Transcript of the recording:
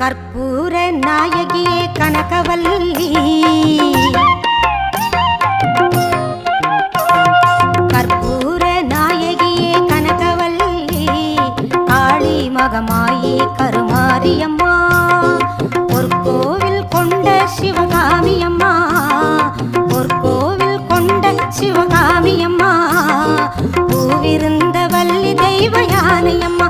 கற்பூர நாயகியே கனகவல்லி, கற்பூர நாயகியே கனகவல்லி, காளி மகமாயி கருமாரியம்மா, ஒரு கோவில் கொண்ட சிவகாமியம்மா, ஒரு கோவில் கொண்ட சிவகாமியம்மா, பூவிருந்த வள்ளி தெய்வ யானையம்மா.